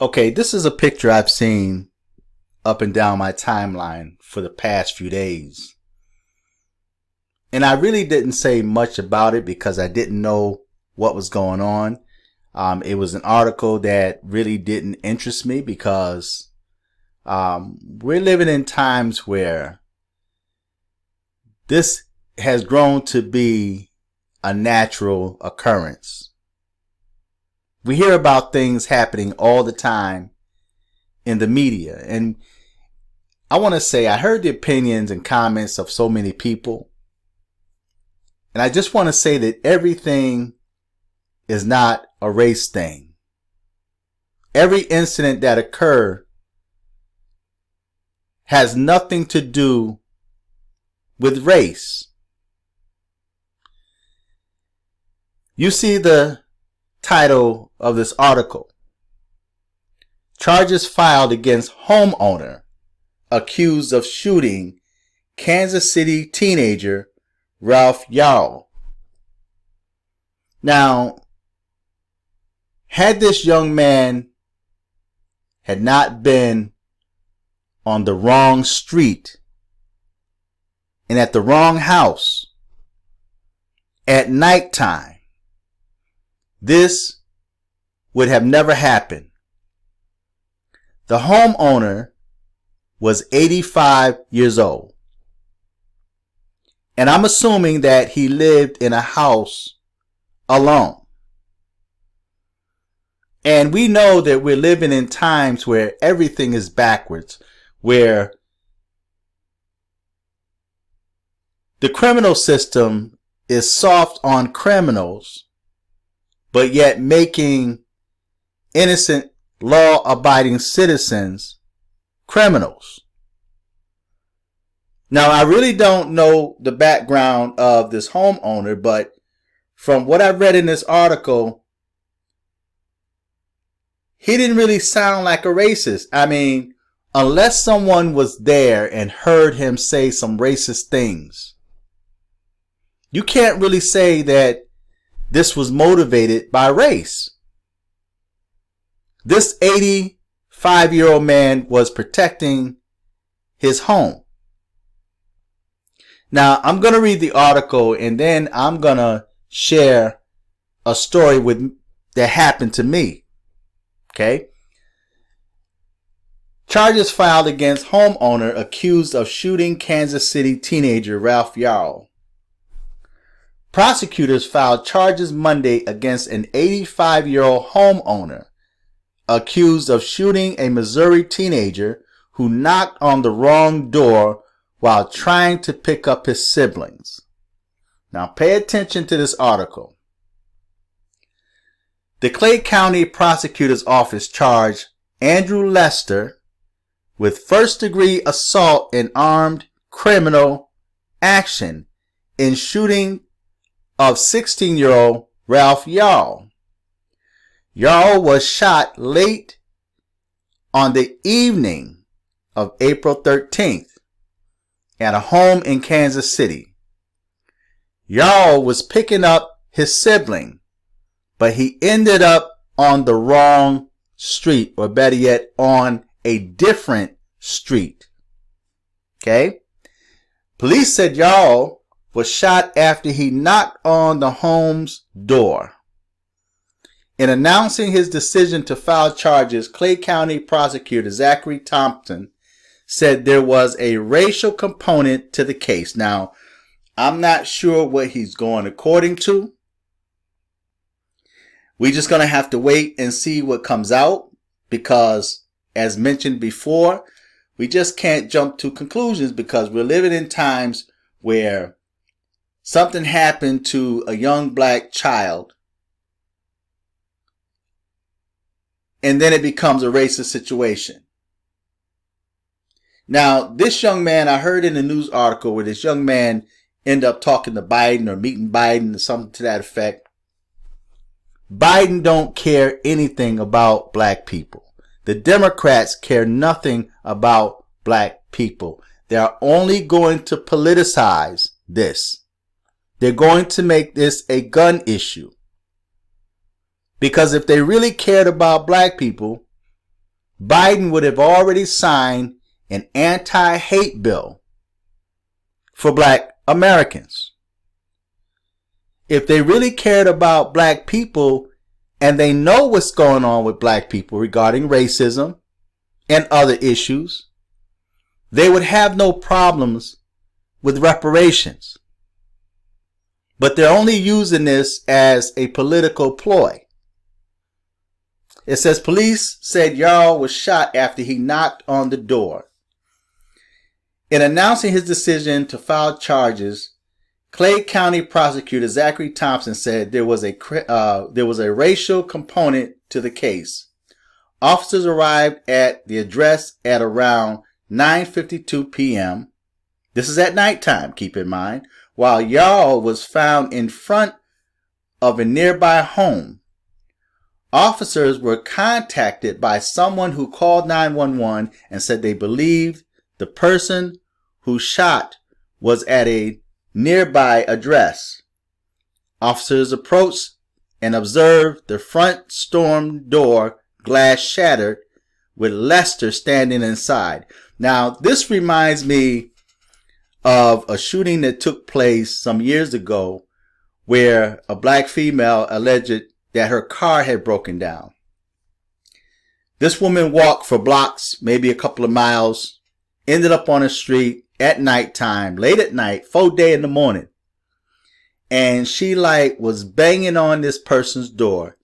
Okay, this is a picture I've seen up and down my timeline for the past few days. And I really didn't say much about it because I didn't know what was going on. It was an article that really didn't interest me because we're living in times where this has grown to be a natural occurrence. We hear about things happening all the time in the media. And I want to say I heard the opinions and comments of so many people. And I just want to say that everything is not a race thing. Every incident that occurred has nothing to do with race. You see the title of this article: Charges filed against homeowner accused of shooting Kansas City teenager Ralph Yarl. Now, had this young man had not been on the wrong street and at the wrong house at nighttime, this would have never happened. The homeowner was 85 years old. And I'm assuming that he lived in a house alone. And we know that we're living in times where everything is backwards, where the criminal system is soft on criminals, but yet making innocent, law-abiding citizens criminals. Now, I really don't know the background of this homeowner, but from what I read in this article, he didn't really sound like a racist. I mean, unless someone was there and heard him say some racist things, you can't really say that this was motivated by race. This 85-year-old man was protecting his home. Now, I'm going to read the article and then I'm going to share a story that happened to me. Okay? Charges filed against homeowner accused of shooting Kansas City teenager Ralph Yarl. Prosecutors filed charges Monday against an 85-year-old homeowner accused of shooting a Missouri teenager who knocked on the wrong door while trying to pick up his siblings. Now pay attention to this article. The Clay County Prosecutor's Office charged Andrew Lester with first-degree assault and armed criminal action in shooting of 16-year-old Ralph Yarl. Yarl was shot late on the evening of April 13th at a home in Kansas City. Yarl was picking up his sibling, but he ended up on the wrong street, or better yet, on a different street. Okay? Police said Yarl was shot after he knocked on the home's door. In announcing his decision to file charges, Clay County Prosecutor Zachary Thompson said there was a racial component to the case. Now, I'm not sure what he's going according to. We're just going to have to wait and see what comes out because, as mentioned before, we just can't jump to conclusions because we're living in times where something happened to a young black child and then it becomes a racist situation. Now, this young man, I heard in the news article where this young man ended up talking to Biden or meeting Biden or something to that effect. Biden don't care anything about black people. The Democrats care nothing about black people. They are only going to politicize this. They're going to make this a gun issue. Because if they really cared about black people, Biden would have already signed an anti-hate bill for black Americans. If they really cared about black people and they know what's going on with black people regarding racism and other issues, they would have no problems with reparations. But they're only using this as a political ploy. It says police said Yarl was shot after he knocked on the door. In announcing his decision to file charges, Clay County prosecutor Zachary Thompson said there was a racial component to the case. Officers arrived at the address at around 9:52 p.m. This is at nighttime, keep in mind, while Yarl was found in front of a nearby home. Officers were contacted by someone who called 911 and said they believed the person who shot was at a nearby address. Officers approached and observed the front storm door glass shattered with Lester standing inside. Now, this reminds me of a shooting that took place some years ago where a black female alleged that her car had broken down. This woman walked for blocks, maybe a couple of miles, ended up on a street at nighttime, late at night, 4:00 in the morning. And she was banging on this person's door.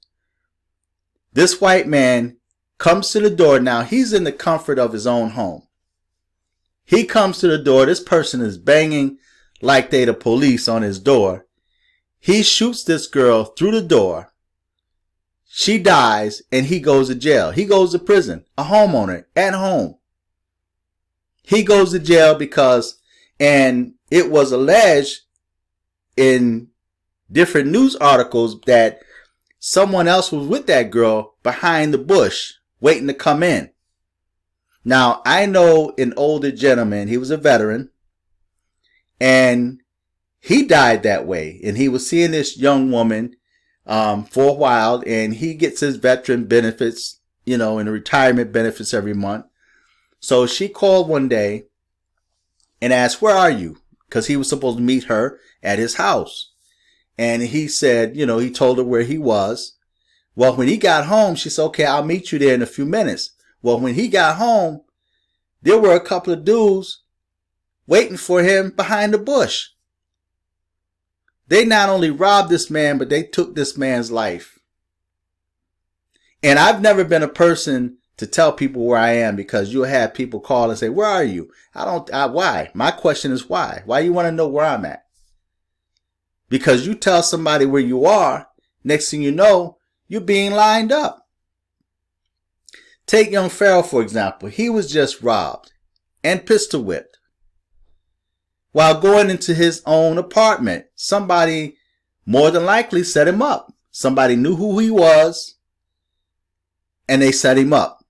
This white man comes to the door. Now he's in the comfort of his own home. He comes to the door. This person is banging like they the police on his door. He shoots this girl through the door. She dies and he goes to jail. He goes to prison. A homeowner at home. He goes to jail because, and it was alleged in different news articles that someone else was with that girl behind the bush waiting to come in. Now, I know an older gentleman, he was a veteran, and he died that way. And he was seeing this young woman for a while, and he gets his veteran benefits, and retirement benefits every month. So she called one day and asked, "Where are you?" Because he was supposed to meet her at his house. And he said, he told her where he was. Well, when he got home, she said, "Okay, I'll meet you there in a few minutes." Well, when he got home, there were a couple of dudes waiting for him behind the bush. They not only robbed this man, but they took this man's life. And I've never been a person to tell people where I am, because you'll have people call and say, "Where are you?" Why? My question is why? Why you want to know where I'm at? Because you tell somebody where you are, next thing you know, you're being lined up. Take young Farrell, for example. He was just robbed and pistol whipped while going into his own apartment. Somebody more than likely set him up. Somebody knew who he was and they set him up.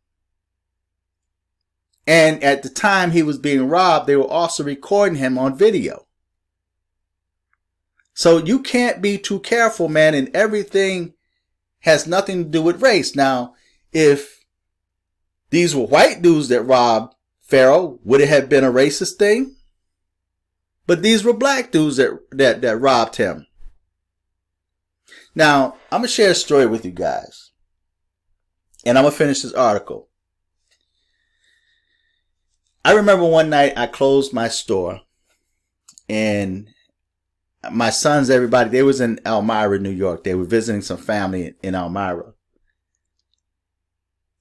And at the time he was being robbed, they were also recording him on video. So you can't be too careful, man, and everything has nothing to do with race. Now, if these were white dudes that robbed Farrell, would it have been a racist thing? But these were black dudes that robbed him. Now, I'm going to share a story with you guys. And I'm going to finish this article. I remember one night I closed my store. And my sons, everybody, they was in Elmira, New York. They were visiting some family in Elmira.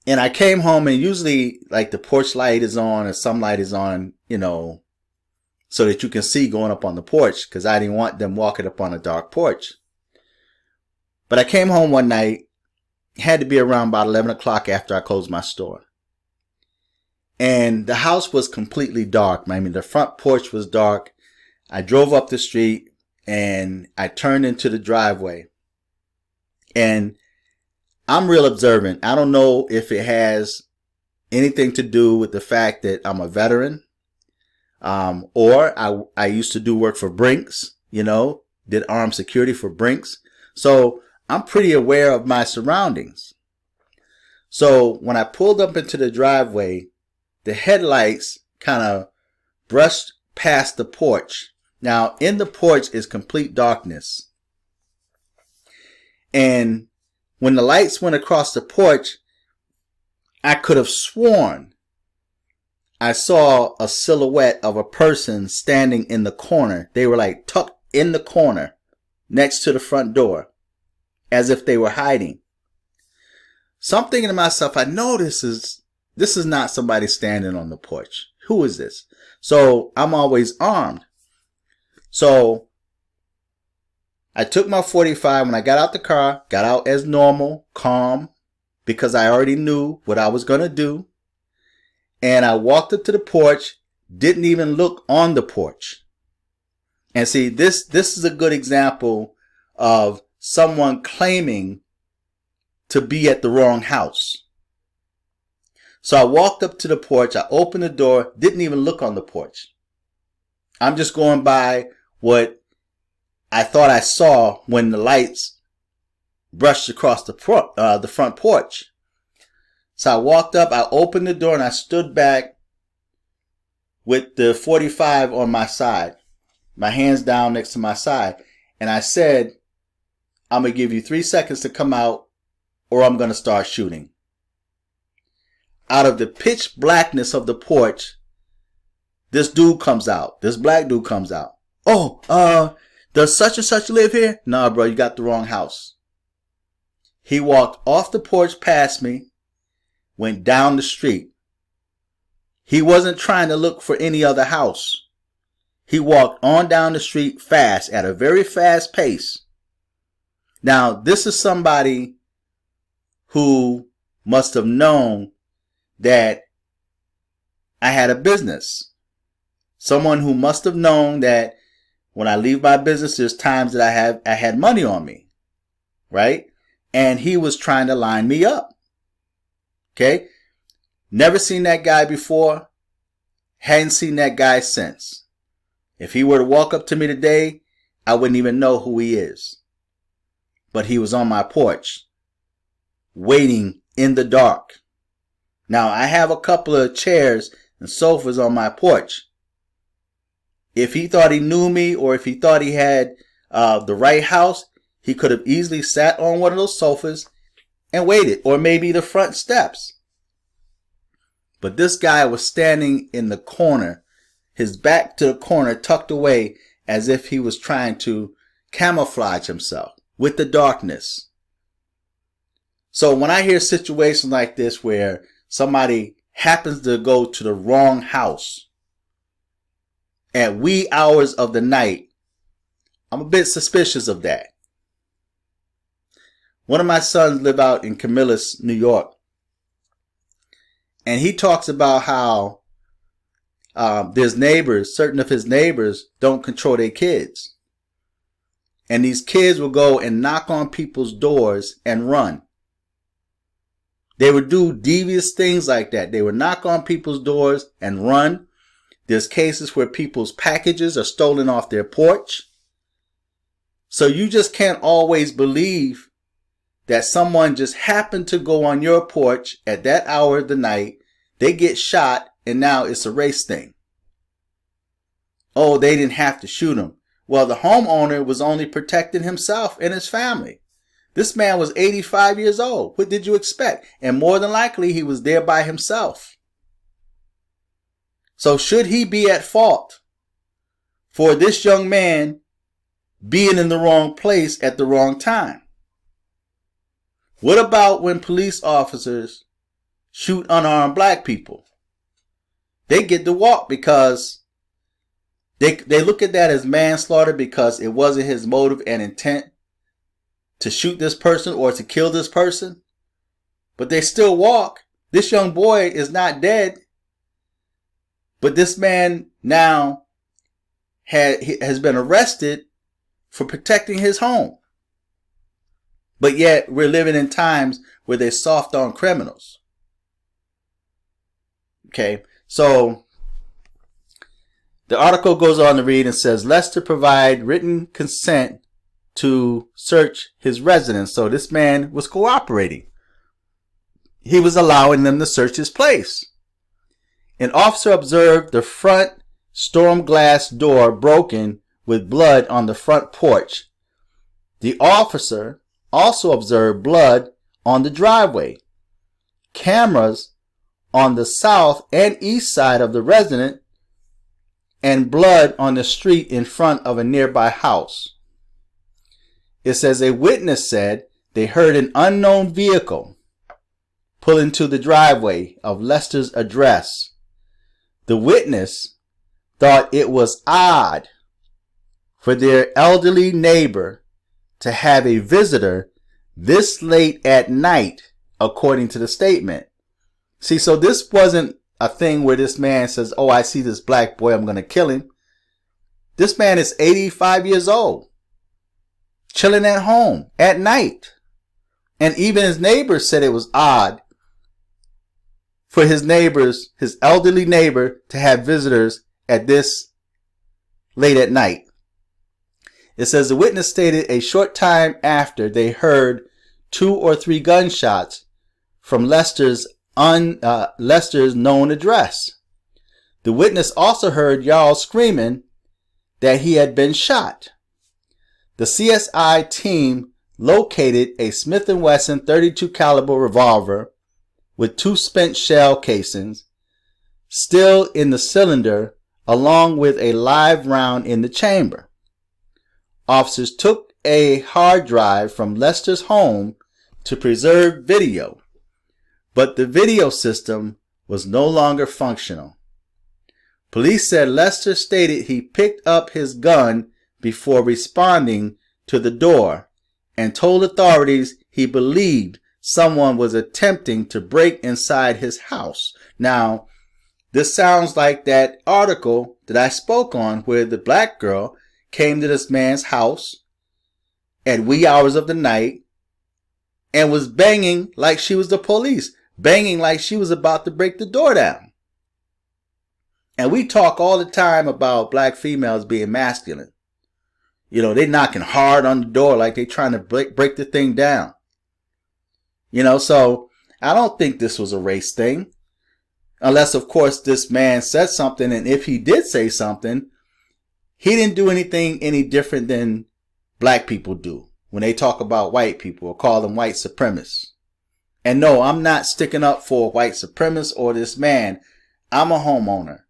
And I came home, and usually the porch light is on or some light is on, so that you can see going up on the porch, because I didn't want them walking up on a dark porch. But I came home one night, had to be around about 11 o'clock after I closed my store. And the house was completely dark. I mean, the front porch was dark. I drove up the street and I turned into the driveway. And I'm real observant. I don't know if it has anything to do with the fact that I'm a veteran, or I used to do work for Brinks, did armed security for Brinks. So I'm pretty aware of my surroundings. So when I pulled up into the driveway, the headlights kind of brushed past the porch. Now, in the porch is complete darkness. And when the lights went across the porch, I could have sworn I saw a silhouette of a person standing in the corner. They were like tucked in the corner next to the front door, as if they were hiding. So I'm thinking to myself, I know this is not somebody standing on the porch. Who is this? So I'm always armed. So I took my .45 when I got out the car, got out as normal, calm, because I already knew what I was going to do. And I walked up to the porch, didn't even look on the porch. And see, this is a good example of someone claiming to be at the wrong house. So I walked up to the porch, I opened the door, didn't even look on the porch. I'm just going by what I thought I saw when the lights brushed across the front porch. So I walked up, I opened the door, and I stood back with the .45 on my side, my hands down next to my side. And I said, I'm going to give you 3 seconds to come out or I'm going to start shooting. Out of the pitch blackness of the porch, this dude comes out. This black dude comes out. Oh, does such and such live here? Nah, bro, you got the wrong house. He walked off the porch past me, went down the street. He wasn't trying to look for any other house. He walked on down the street fast, at a very fast pace. Now, this is somebody who must have known that I had a business. Someone who must have known that when I leave my business, there's times that I had money on me, right? And he was trying to line me up. Okay? Never seen that guy before. Hadn't seen that guy since. If he were to walk up to me today, I wouldn't even know who he is. But he was on my porch, waiting in the dark. Now, I have a couple of chairs and sofas on my porch. If he thought he knew me, or if he thought he had the right house, he could have easily sat on one of those sofas and waited, or maybe the front steps. But this guy was standing in the corner, his back to the corner, tucked away, as if he was trying to camouflage himself with the darkness. So when I hear situations like this where somebody happens to go to the wrong house at wee hours of the night, I'm a bit suspicious of that. One of my sons live out in Camillus, New York. And he talks about how there's neighbors, certain of his neighbors don't control their kids. And these kids will go and knock on people's doors and run. They would do devious things like that. They would knock on people's doors and run. There's cases where people's packages are stolen off their porch. So you just can't always believe that someone just happened to go on your porch at that hour of the night, they get shot, and now it's a race thing. Oh, they didn't have to shoot him. Well, the homeowner was only protecting himself and his family. This man was 85 years old. What did you expect? And more than likely, he was there by himself. So should he be at fault for this young man being in the wrong place at the wrong time? What about when police officers shoot unarmed black people? They get to walk because they look at that as manslaughter because it wasn't his motive and intent to shoot this person or to kill this person. But they still walk. This young boy is not dead. But this man now has been arrested for protecting his home. But yet we're living in times where they're soft on criminals. Okay, so the article goes on to read and says Lester provide written consent to search his residence. So this man was cooperating. he was allowing them to search his place. An officer observed the front storm glass door broken with blood on the front porch. The officer also observed blood on the driveway. Cameras on the south and east side of the residence, and blood on the street in front of a nearby house. It says a witness said they heard an unknown vehicle pull into the driveway of Lester's address. The witness thought it was odd for their elderly neighbor to have a visitor this late at night, according to the statement. See, so this wasn't a thing where this man says, oh, I see this black boy, I'm going to kill him. This man is 85 years old, chilling at home at night. And even his neighbors said it was odd for his elderly neighbor, to have visitors at this late at night. It says the witness stated a short time after they heard 2 or 3 gunshots from Lester's known address. The witness also heard Yarl screaming that he had been shot. The CSI team located a Smith & Wesson .32 caliber revolver with 2 spent shell casings still in the cylinder, along with a live round in the chamber. Officers took a hard drive from Lester's home to preserve video, but the video system was no longer functional. Police said Lester stated he picked up his gun before responding to the door and told authorities he believed someone was attempting to break inside his house. Now, this sounds like that article that I spoke on where the black girl came to this man's house at wee hours of the night and was banging like she was the police, banging like she was about to break the door down. And we talk all the time about black females being masculine. You know, they knocking hard on the door like they trying to break the thing down. You know, so I don't think this was a race thing. Unless, of course, this man said something, and if he did say something, he didn't do anything any different than black people do when they talk about white people or call them white supremacists. And no, I'm not sticking up for white supremacists or this man. I'm a homeowner.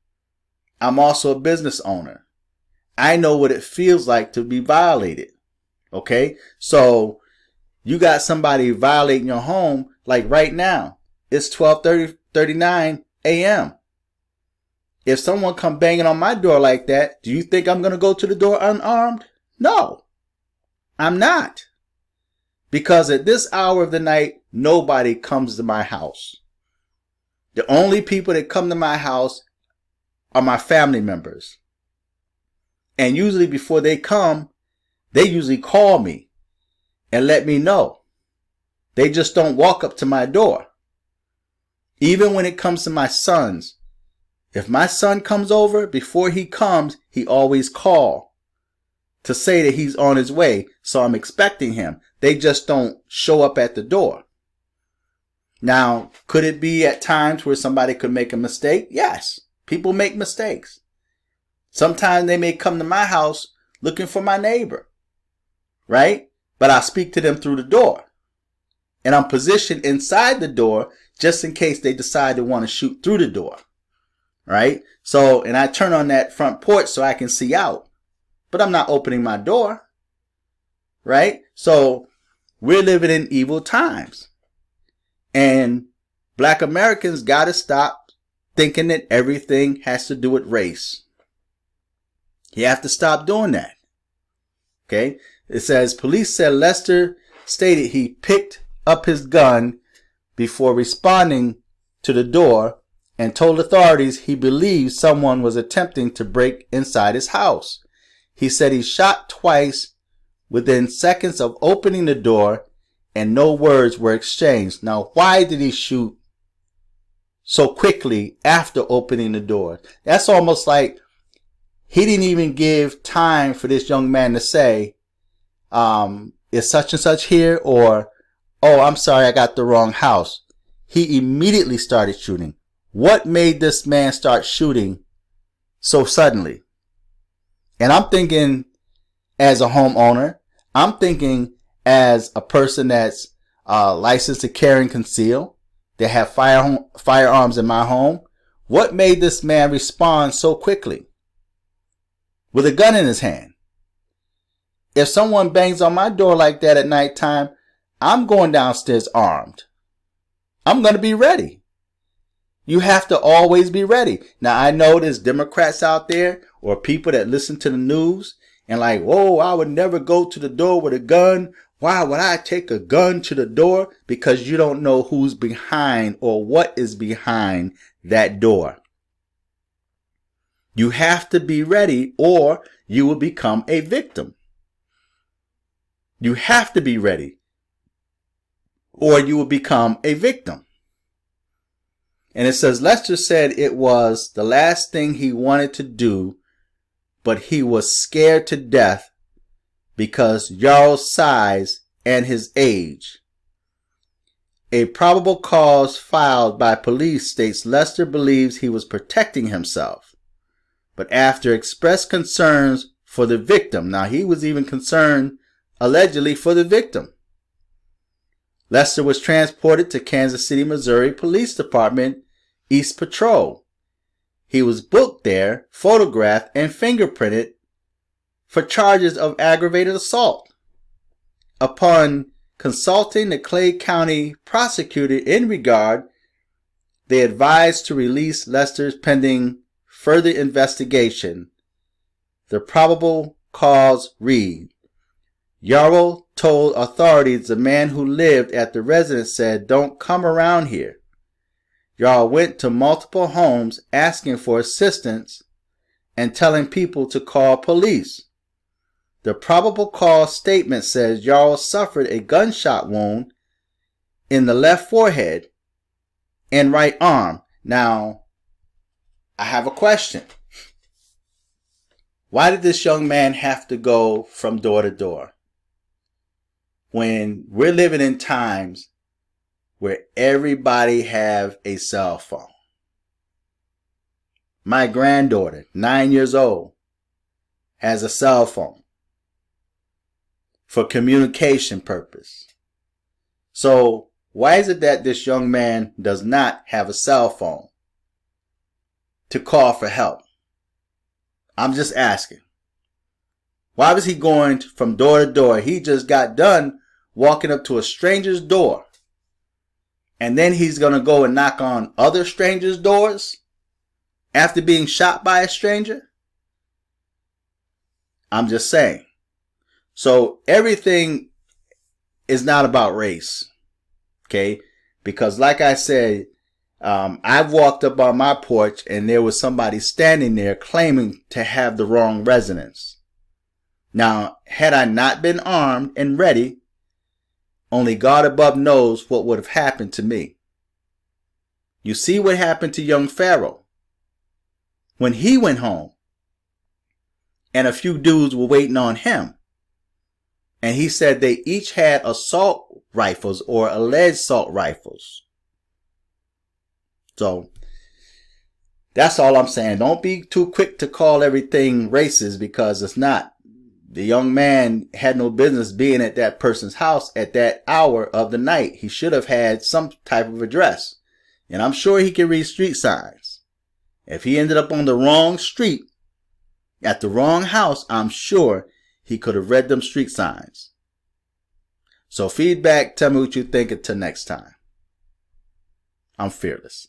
I'm also a business owner. I know what it feels like to be violated. Okay? So you got somebody violating your home, like right now. It's 12:39 a.m. If someone come banging on my door like that, do you think I'm going to go to the door unarmed? No, I'm not. Because at this hour of the night, nobody comes to my house. The only people that come to my house are my family members. And usually before they come, they usually call me and let me know. They just don't walk up to my door. Even when it comes to my sons, if my son comes over, before he comes, he always calls to say that he's on his way. So I'm expecting him. They just don't show up at the door. Now, could it be at times where somebody could make a mistake? Yes. People make mistakes. Sometimes they may come to my house looking for my neighbor, right? But I speak to them through the door. And I'm positioned inside the door just in case they decide to want to shoot through the door, right? So, and I turn on that front porch so I can see out. But I'm not opening my door, right? So, we're living in evil times. And black Americans got to stop thinking that everything has to do with race. You have to stop doing that. Okay? It says, police said Lester stated he picked up his gun before responding to the door and told authorities he believed someone was attempting to break inside his house. He said he shot twice within seconds of opening the door and no words were exchanged. Now, why did he shoot so quickly after opening the door? That's almost like he didn't even give time for this young man to say, is such and such here? Or, oh, I'm sorry, I got the wrong house. he immediately started shooting. What made this man start shooting so suddenly? And I'm thinking as a homeowner, I'm thinking as a person that's licensed to carry and conceal, that have firearms in my home. What made this man respond so quickly with a gun in his hand? If someone bangs on my door like that at nighttime, I'm going downstairs armed. I'm going to be ready. You have to always be ready. Now, I know there's Democrats out there or people that listen to the news and like, whoa, I would never go to the door with a gun. Why would I take a gun to the door? Because you don't know who's behind or what is behind that door. You have to be ready or you will become a victim. You have to be ready or you will become a victim. And it says Lester said it was the last thing he wanted to do, but he was scared to death because Yarl's size and his age. A probable cause filed by police states Lester believes he was protecting himself, but after expressed concerns for the victim. Now, he was even concerned allegedly for the victim. Lester was transported to Kansas City, Missouri Police Department, East Patrol. He was booked there, photographed, and fingerprinted for charges of aggravated assault. Upon consulting the Clay County prosecutor in regard, they advised to release Lester pending further investigation. The probable cause read, Yarl told authorities the man who lived at the residence said, "Don't come around here." Yarl went to multiple homes asking for assistance and telling people to call police. The probable cause statement says Yarl suffered a gunshot wound in the left forehead and right arm. Now, I have a question. Why did this young man have to go from door to door? When we're living in times where everybody have a cell phone. My granddaughter, 9 years old, has a cell phone for communication purpose. So why is it that this young man does not have a cell phone to call for help? I'm just asking. Why was he going from door to door? He just got done walking up to a stranger's door. And then he's going to go and knock on other strangers' doors after being shot by a stranger? I'm just saying. So everything is not about race. Okay? Because like I said, I've walked up on my porch and there was somebody standing there claiming to have the wrong residence. Now, had I not been armed and ready, only God above knows what would have happened to me. You see what happened to young Pharaoh when he went home and a few dudes were waiting on him. And he said they each had assault rifles or alleged assault rifles. So that's all I'm saying. Don't be too quick to call everything racist because it's not. The young man had no business being at that person's house at that hour of the night. He should have had some type of address. And I'm sure he can read street signs. If he ended up on the wrong street, at the wrong house, I'm sure he could have read them street signs. So feedback, tell me what you think until next time. I'm fearless.